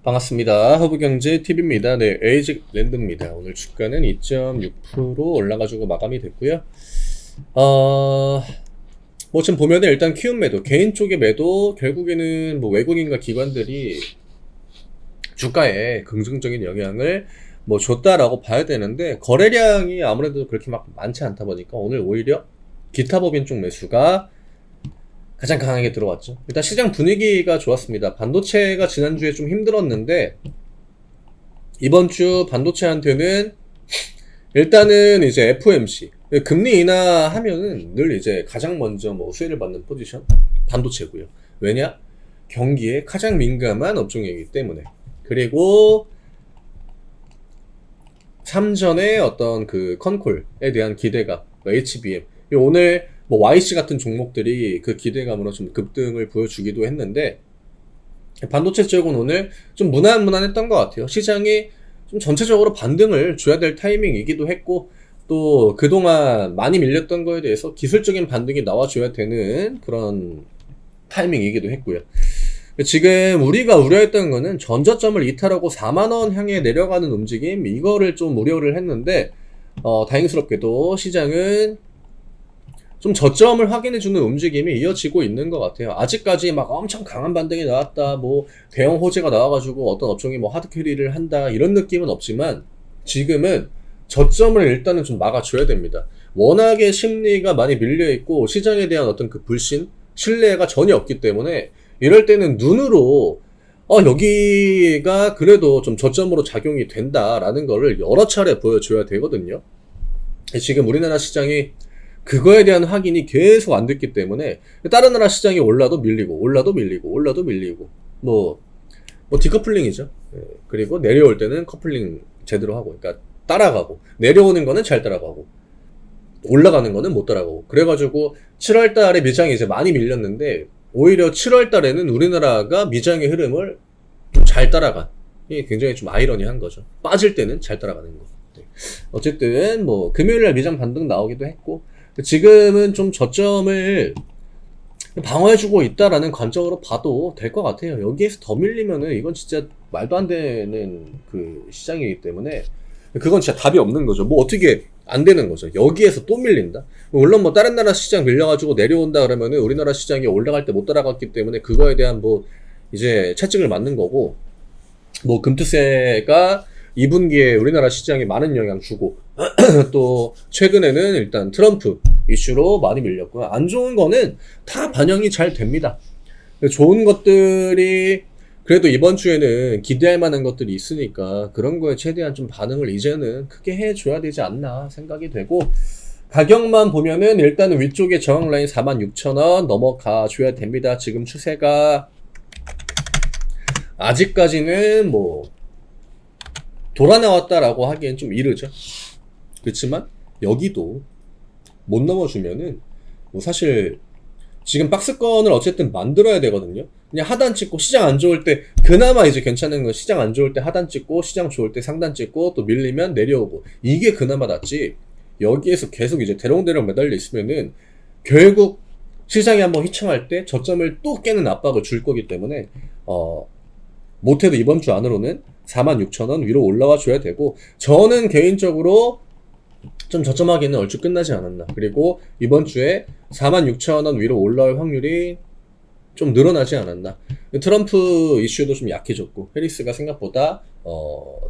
반갑습니다. 허브경제TV입니다. 네, 에이직랜드입니다. 오늘 주가는 2.6% 올라가지고 마감이 됐고요. 뭐 지금 보면은 일단 키움 매도, 개인 쪽의 매도, 결국에는 뭐 외국인과 기관들이 주가에 긍정적인 영향을 뭐 줬다라고 봐야 되는데, 거래량이 아무래도 그렇게 막 많지 않다 보니까 오늘 오히려 기타 법인 쪽 매수가 가장 강하게 들어왔죠. 일단 시장 분위기가 좋았습니다. 반도체가 지난주에 좀 힘들었는데, 이번 주 반도체한테는 일단은 이제 FOMC, 금리 인하하면은 늘 이제 가장 먼저 뭐 수혜를 받는 포지션 반도체고요. 왜냐? 경기에 가장 민감한 업종이기 때문에. 그리고 3전의 어떤 그 컨콜에 대한 기대감, HBM. 오늘 뭐 YC 같은 종목들이 그 기대감으로 좀 급등을 보여주기도 했는데, 반도체 쪽은 오늘 좀 무난했던 것 같아요. 시장이 좀 전체적으로 반등을 줘야 될 타이밍이기도 했고, 또 그동안 많이 밀렸던 거에 대해서 기술적인 반등이 나와줘야 되는 그런 타이밍이기도 했고요. 지금 우리가 우려했던 거는 전저점을 이탈하고 4만원 향해 내려가는 움직임, 이거를 좀 우려를 했는데, 다행스럽게도 시장은 좀 저점을 확인해주는 움직임이 이어지고 있는 것 같아요. 아직까지 막 엄청 강한 반등이 나왔다, 뭐 대형 호재가 나와가지고 어떤 업종이 뭐 하드캐리를 한다, 이런 느낌은 없지만, 지금은 저점을 일단은 좀 막아줘야 됩니다. 워낙에 심리가 많이 밀려있고 시장에 대한 어떤 그 불신, 신뢰가 전혀 없기 때문에, 이럴 때는 눈으로 여기가 그래도 좀 저점으로 작용이 된다라는 거를 여러 차례 보여줘야 되거든요. 지금 우리나라 시장이 그거에 대한 확인이 계속 안 됐기 때문에, 다른 나라 시장이 올라도 밀리고 뭐 디커플링이죠. 그리고 내려올 때는 커플링 제대로 하고, 그러니까 따라가고, 내려오는 거는 잘 따라가고, 올라가는 거는 못 따라가고. 그래가지고 7월 달에 미장이 이제 많이 밀렸는데, 오히려 7월 달에는 우리나라가 미장의 흐름을 좀 잘 따라간, 이게 굉장히 좀 아이러니한 거죠. 빠질 때는 잘 따라가는 거. 어쨌든 뭐 금요일날 미장 반등 나오기도 했고, 지금은 좀 저점을 방어해주고 있다라는 관점으로 봐도 될 것 같아요. 여기에서 더 밀리면은 이건 진짜 말도 안 되는 그 시장이기 때문에, 그건 진짜 답이 없는 거죠. 뭐 어떻게 안 되는 거죠. 여기에서 또 밀린다? 물론 뭐 다른 나라 시장 밀려가지고 내려온다 그러면은 우리나라 시장이 올라갈 때 못 따라갔기 때문에 그거에 대한 뭐 이제 채찍을 맞는 거고, 뭐 금투세가 2분기에 우리나라 시장에 많은 영향 주고, 또 최근에는 일단 트럼프 이슈로 많이 밀렸고요. 안 좋은 거는 다 반영이 잘 됩니다. 좋은 것들이 그래도 이번 주에는 기대할 만한 것들이 있으니까 그런 거에 최대한 좀 반응을 이제는 크게 해줘야 되지 않나 생각이 되고, 가격만 보면은 일단은 위쪽에 저항 라인 46,000원 넘어가 줘야 됩니다. 지금 추세가 아직까지는 뭐 돌아 나왔다라고 하기엔 좀 이르죠. 그렇지만 여기도 못 넘어주면은 뭐 사실 지금 박스권을 어쨌든 만들어야 되거든요. 그냥 하단 찍고 시장 안 좋을 때 그나마 이제 괜찮은 건, 시장 안 좋을 때 하단 찍고 시장 좋을 때 상단 찍고 또 밀리면 내려오고, 이게 그나마 낫지, 여기에서 계속 이제 대롱대롱 매달려 있으면은 결국 시장이 한번 휘청할 때 저점을 또 깨는 압박을 줄 거기 때문에, 못해도 이번 주 안으로는 46,000원 위로 올라와 줘야 되고, 저는 개인적으로 좀 저점하기는 얼추 끝나지 않았나. 그리고 이번 주에 46,000원 위로 올라올 확률이 좀 늘어나지 않았나. 트럼프 이슈도 좀 약해졌고, 해리스가 생각보다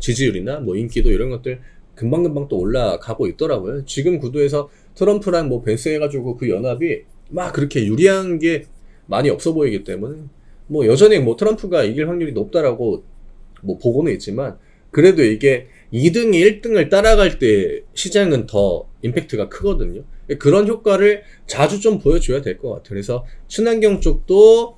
지지율이나 뭐 인기도 이런 것들 금방금방 또 올라가고 있더라고요. 지금 구도에서 트럼프랑 뭐 벤스 해가지고 그 연합이 막 그렇게 유리한 게 많이 없어 보이기 때문에, 뭐 여전히 뭐 트럼프가 이길 확률이 높다라고 뭐 보고는 있지만, 그래도 이게 2등이 1등을 따라갈 때 시장은 더 임팩트가 크거든요. 그런 효과를 자주 좀 보여줘야 될 것 같아요. 그래서 친환경 쪽도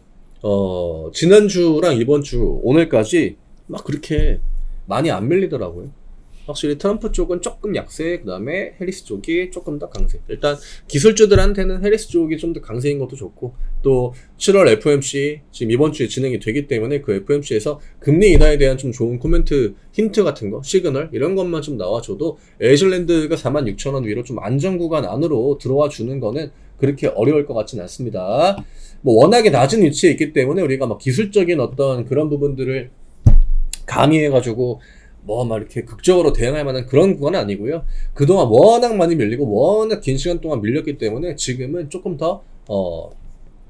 지난주랑 이번 주 오늘까지 막 그렇게 많이 안 밀리더라고요. 확실히 트럼프 쪽은 조금 약세, 그 다음에 해리스 쪽이 조금 더 강세. 일단 기술주들한테는 해리스 쪽이 좀 더 강세인 것도 좋고, 또 7월 FOMC 지금 이번 주에 진행이 되기 때문에 그 FOMC에서 금리 인하에 대한 좀 좋은 코멘트, 힌트 같은 거, 시그널 이런 것만 좀 나와줘도 에이즐랜드가 46,000원 위로 좀 안전 구간 안으로 들어와 주는 거는 그렇게 어려울 것 같진 않습니다. 뭐 워낙에 낮은 위치에 있기 때문에 우리가 막 기술적인 어떤 그런 부분들을 강의해가지고 뭐 막 이렇게 극적으로 대응할 만한 그런 구간은 아니고요. 그동안 워낙 많이 밀리고 워낙 긴 시간 동안 밀렸기 때문에 지금은 조금 더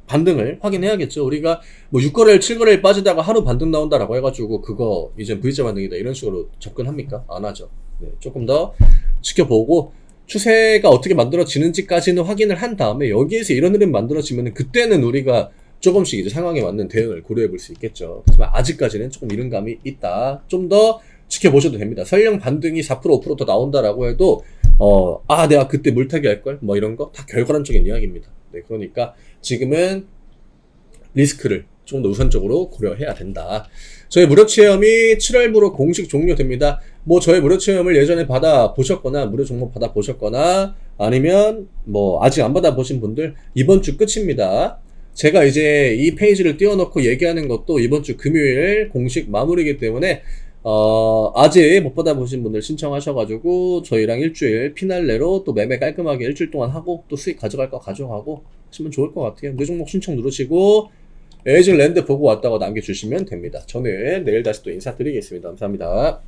반등을 확인해야겠죠. 우리가 뭐 6거래일 7거래일 빠지다가 하루 반등 나온다라고 해가지고 그거 이제 V자 반등이다 이런 식으로 접근합니까? 안 하죠. 네, 조금 더 지켜보고 추세가 어떻게 만들어지는지까지는 확인을 한 다음에 여기에서 이런 흐름 만들어지면 그때는 우리가 조금씩 이제 상황에 맞는 대응을 고려해 볼 수 있겠죠. 하지만 아직까지는 조금 이른 감이 있다. 좀 더 지켜보셔도 됩니다. 설령 반등이 4% 5% 더 나온다라고 해도 내가 그때 물타기 할걸? 뭐 이런 거 다 결과론적인 이야기입니다. 네, 그러니까 지금은 리스크를 좀 더 우선적으로 고려해야 된다. 저희 무료 체험이 7월부로 공식 종료됩니다. 뭐 저희 무료 체험을 예전에 받아 보셨거나 무료 종목 받아 보셨거나 아니면 뭐 아직 안 받아 보신 분들 이번 주 끝입니다. 제가 이제 이 페이지를 띄워놓고 얘기하는 것도 이번 주 금요일 공식 마무리이기 때문에 아직 못 받아보신 분들 신청하셔가지고 저희랑 일주일 피날레로 또 매매 깔끔하게 일주일 동안 하고 또 수익 가져갈 거 가져가고 하시면 좋을 것 같아요. 내 종목 신청 누르시고 에이징 랜드 보고 왔다고 남겨주시면 됩니다. 저는 내일 다시 또 인사드리겠습니다. 감사합니다.